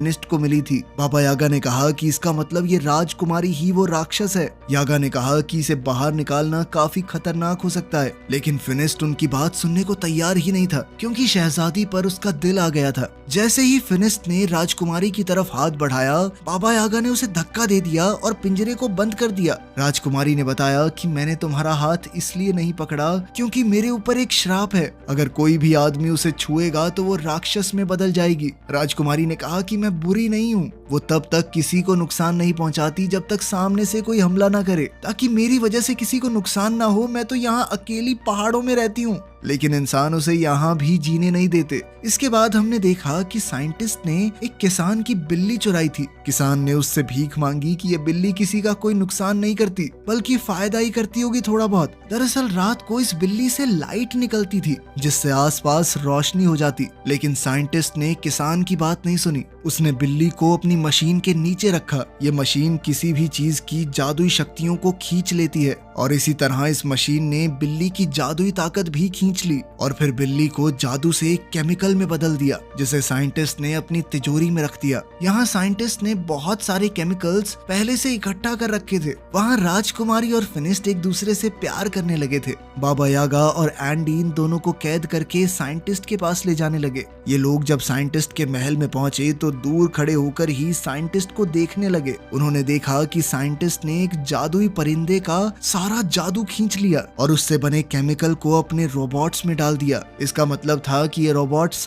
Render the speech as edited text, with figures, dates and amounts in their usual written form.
फिनिस्ट को मिली थी। बाबा यागा ने कहा कि इसका मतलब ये राजकुमारी ही वो राक्षस है। यागा ने कहा कि इसे बाहर निकालना काफी खतरनाक हो सकता है, लेकिन फिनिस्ट उनकी बात सुनने को तैयार ही नहीं था, क्योंकि शहजादी पर उसका दिल आ गया था। जैसे ही फिनिस्ट ने राजकुमारी की तरफ हाथ बढ़ाया, बाबा यागा ने उसे धक्का दे दिया और पिंजरे को बंद कर दिया। राजकुमारी ने बताया कि मैंने तुम्हारा हाथ इसलिए नहीं पकड़ा क्योंकि मेरे ऊपर एक श्राप है, अगर कोई भी आदमी उसे छुएगा तो वो राक्षस में बदल जाएगी। राजकुमारी ने कहा कि मैं बुरी नहीं हूँ, वो तब तक किसी को नुकसान नहीं पहुंचाती जब तक सामने से कोई हमला ना करे, ताकि मेरी वजह से किसी को नुकसान ना हो। मैं तो यहाँ अकेली पहाड़ों में रहती हूँ, लेकिन इंसान उसे यहाँ भी जीने नहीं देते। इसके बाद हमने देखा कि साइंटिस्ट ने एक किसान की बिल्ली चुराई थी। किसान ने उससे भीख मांगी कि ये बिल्ली किसी का कोई नुकसान नहीं करती, बल्कि फायदा ही करती होगी थोड़ा बहुत। दरअसल रात को इस बिल्ली से लाइट निकलती थी, जिससे आसपास रोशनी हो जाती, लेकिन साइंटिस्ट ने किसान की बात नहीं सुनी। उसने बिल्ली को अपनी मशीन के नीचे रखा। ये मशीन किसी भी चीज की जादुई शक्तियों को खींच लेती है, और इसी तरह इस मशीन ने बिल्ली की जादुई ताकत भी खींच ली और फिर बिल्ली को जादू से एक केमिकल में बदल दिया, जिसे साइंटिस्ट ने अपनी तिजोरी में रख दिया। यहाँ साइंटिस्ट ने बहुत सारे केमिकल्स पहले से इकट्ठा कर रखे थे। वहाँ राजकुमारी और फिनिस्ट एक दूसरे से प्यार करने लगे थे। बाबा यागा और एंडी इन दोनों को कैद करके साइंटिस्ट के पास ले जाने लगे। ये लोग जब साइंटिस्ट के महल में पहुंचे तो दूर खड़े होकर ही साइंटिस्ट को देखने लगे। उन्होंने देखा कि साइंटिस्ट ने एक जादुई परिंदे का सारा जादू खींच लिया और उससे बने केमिकल को अपने रोबोट्स में डाल दिया। इसका मतलब था कि ये रोबोट्स